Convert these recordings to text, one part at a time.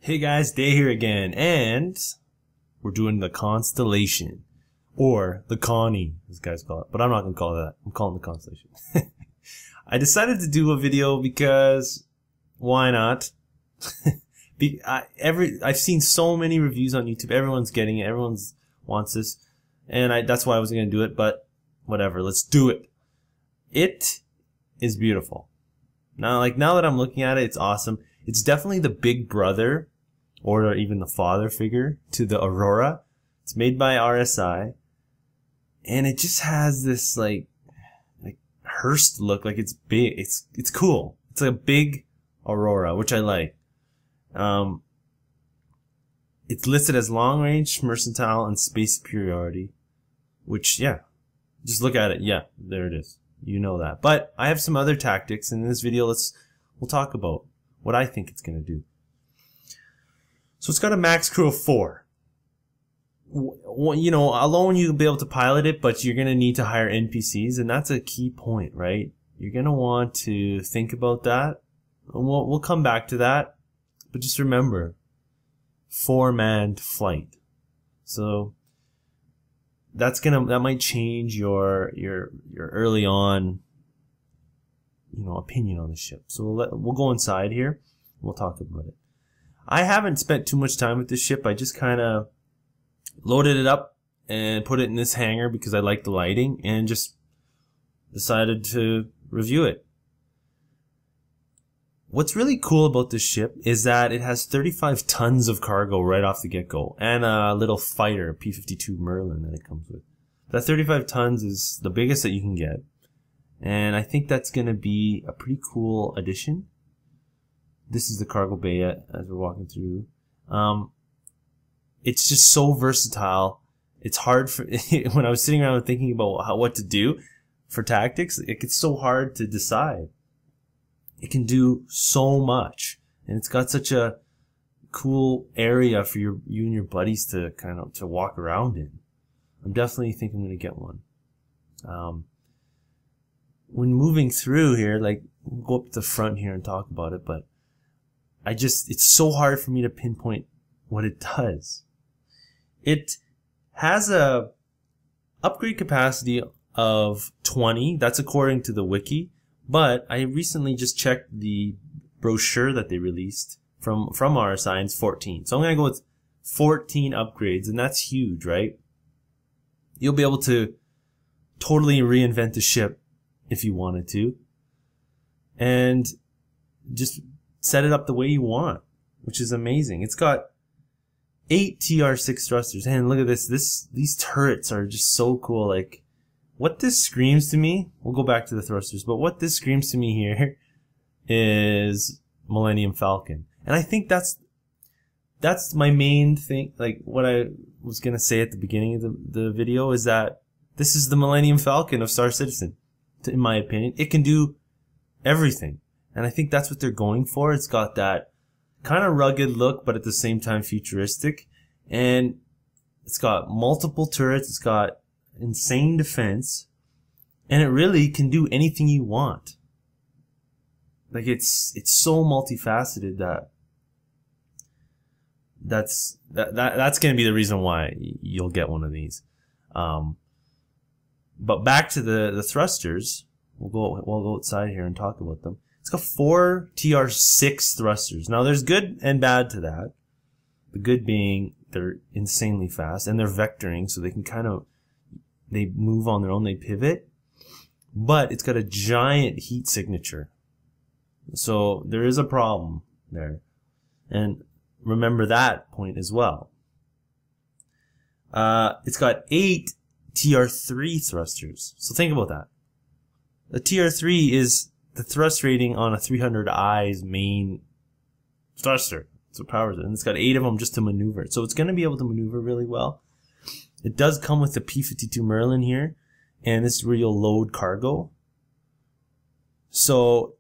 Hey guys, Day here again, and we're doing the Constellation, or the Connie, as guys call it, but I'm not going to call it that. I'm calling it the Constellation. I decided to do a video because, why not? I've seen so many reviews on YouTube, everyone's getting it, everyone wants this, and that's why I wasn't going to do it, but whatever, let's do it. It is beautiful. Now that I'm looking at it, it's awesome. It's definitely the big brother, or even the father figure, to the Aurora. It's made by RSI, and it just has this like Hearst look. Like it's big. It's cool. It's like a big Aurora, which I like. It's listed as long range, mercantile, and space superiority. Which, yeah, just look at it. Yeah, there it is. You know that. But I have some other tactics, and in this video, we'll talk about what I think it's gonna do. So it's got a max crew of 4. You know, alone you'll be able to pilot it, but you're gonna need to hire NPCs, and that's a key point, right? You're gonna want to think about that. And we'll come back to that, but just remember, 4-manned flight. So that might change your early on, you know, opinion on the ship. So we'll go inside here. We'll talk about it. I haven't spent too much time with this ship. I just kind of loaded it up and put it in this hangar because I like the lighting, and just decided to review it. What's really cool about this ship is that it has 35 tons of cargo right off the get-go, and a little fighter, P-52 Merlin, that it comes with. That 35 tons is the biggest that you can get, and I think that's going to be a pretty cool addition. This is the cargo bay as we're walking through. It's just so versatile. It's hard for when I was sitting around thinking about what to do for tactics. It gets so hard to decide. It can do so much, and it's got such a cool area for you and your buddies to to walk around in. I'm definitely thinking I'm gonna get one. When moving through here, like, we'll go up to the front here and talk about it, but it's so hard for me to pinpoint what it does. It has a upgrade capacity of 20. That's according to the wiki. But I recently just checked the brochure that they released from RSI, and it's 14. So I'm going to go with 14 upgrades, and that's huge, right? You'll be able to totally reinvent the ship if you wanted to, and just set it up the way you want, which is amazing. It's got 8 TR6 thrusters, and look at this. These turrets are just so cool. Like, what this screams to me, we'll go back to the thrusters, but what this screams to me here is Millennium Falcon. And I think that's my main thing. Like, what I was gonna say at the beginning of the video is that this is the Millennium Falcon of Star Citizen, in my opinion. It can do everything. And I think that's what they're going for. It's got that kind of rugged look, but at the same time futuristic. And it's got multiple turrets. It's got insane defense. And it really can do anything you want. Like, it's so multifaceted that's going to be the reason why you'll get one of these. But back to the thrusters. We'll go outside here and talk about them. It's got 4 TR6 thrusters. Now, there's good and bad to that. The good being they're insanely fast, and they're vectoring, so they can they move on their own, they pivot. But it's got a giant heat signature. So there is a problem there. And remember that point as well. It's got 8 TR3 thrusters. So think about that. The TR3 is the thrust rating on a 300i's main thruster. That's what powers it. And it's got 8 of them just to maneuver it. So it's going to be able to maneuver really well. It does come with the P-52 Merlin here. And this is where you'll load cargo. So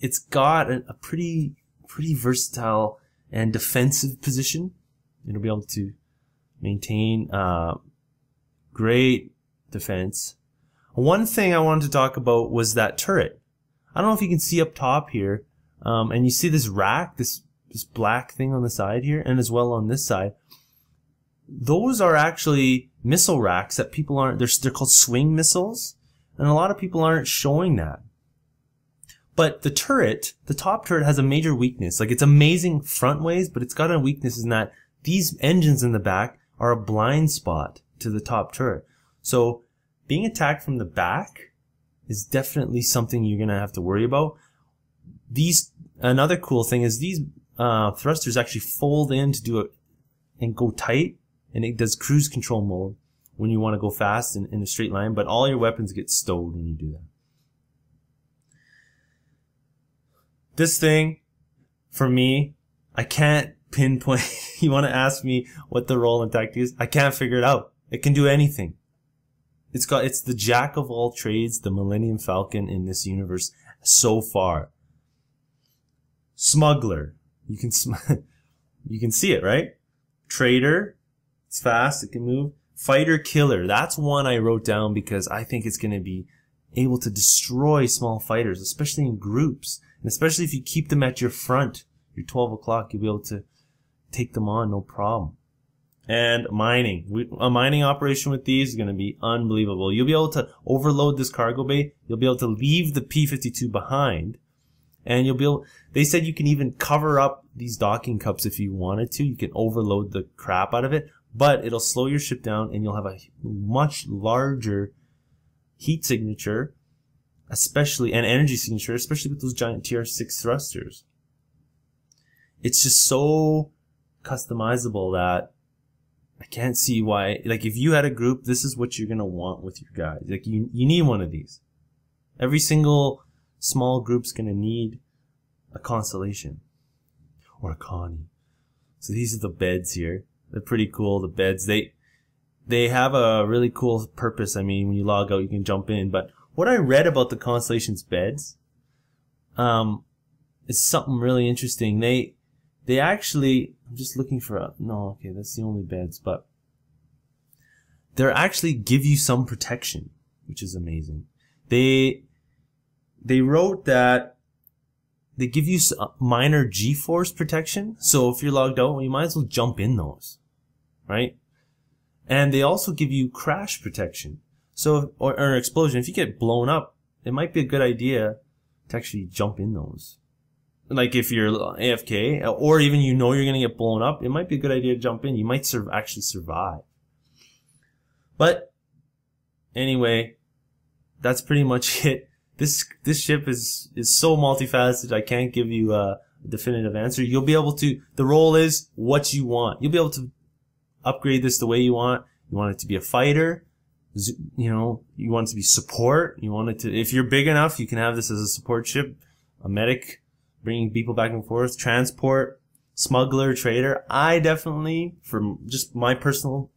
it's got a pretty versatile and defensive position. It'll be able to maintain great defense. One thing I wanted to talk about was that turret. I don't know if you can see up top here, and you see this rack, this this black thing on the side here, and as well on this side, those are actually missile racks that people aren't, they're called swing missiles, and a lot of people aren't showing that. But the turret, the top turret, has a major weakness. Like, it's amazing front ways, but it's got a weakness in that these engines in the back are a blind spot to the top turret. So being attacked from the back is definitely something you're gonna have to worry about. Another cool thing is these thrusters actually fold in to do it and go tight, and it does cruise control mode when you want to go fast in a straight line, but all your weapons get stowed when you do that. This thing, for me, I can't pinpoint. You want to ask me what the role and tactic is? I can't figure it out. It can do anything. It's the jack of all trades, the Millennium Falcon in this universe so far. Smuggler, you can see it, right? Trader, it's fast, it can move. Fighter killer, that's one I wrote down because I think it's going to be able to destroy small fighters, especially in groups. And especially if you keep them at your front, your 12 o'clock, you'll be able to take them on, no problem. And mining. A mining operation with these is going to be unbelievable. You'll be able to overload this cargo bay. You'll be able to leave the P-52 behind. And you'll be able, they said you can even cover up these docking cups if you wanted to. You can overload the crap out of it, but it'll slow your ship down and you'll have a much larger heat signature, especially, and energy signature, especially with those giant TR6 thrusters. It's just so customizable that I can't see why. Like, if you had a group, this is what you're gonna want with your guys. Like, you need one of these. Every single small group's gonna need a Constellation or a Connie. So these are the beds here. They're pretty cool. The beds, they have a really cool purpose. I mean, when you log out, you can jump in. But what I read about the Constellation's beds, is something really interesting. They actually, I'm just looking for no, okay, that's the only beds, but they actually give you some protection, which is amazing. They wrote that they give you minor G-force protection. So if you're logged out, well, you might as well jump in those, right? And they also give you crash protection. So, or explosion. If you get blown up, it might be a good idea to actually jump in those. Like if you're AFK, or even you know you're going to get blown up, it might be a good idea to jump in. You might actually survive. But anyway, that's pretty much it. This ship is so multifaceted. I can't give you a definitive answer. You'll be able to, the role is what you want. You'll be able to upgrade this the way you want. You want it to be a fighter. You know, you want it to be support. You want it to, if you're big enough, you can have this as a support ship, a medic, bringing people back and forth, transport, smuggler, trader. I definitely, from just my personal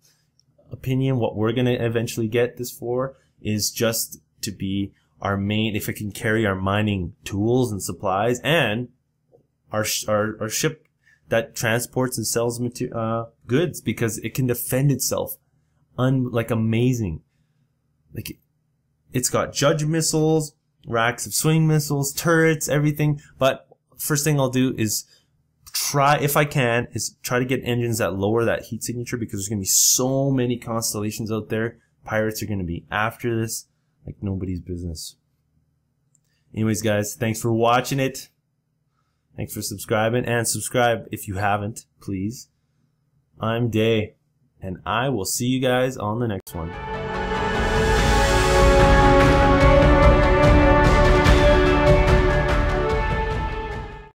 opinion, what we're going to eventually get this for is just to be our main, if it can carry our mining tools and supplies, and our ship that transports and sells goods, because it can defend itself like amazing. Like, it's got judge missiles, racks of swing missiles, turrets, everything. But first thing I'll do is try, if I can, is try to get engines that lower that heat signature, because there's going to be so many Constellations out there. Pirates are going to be after this like nobody's business. Anyways, guys, thanks for watching it. Thanks for subscribing, and subscribe if you haven't, please. I'm Day, and I will see you guys on the next one.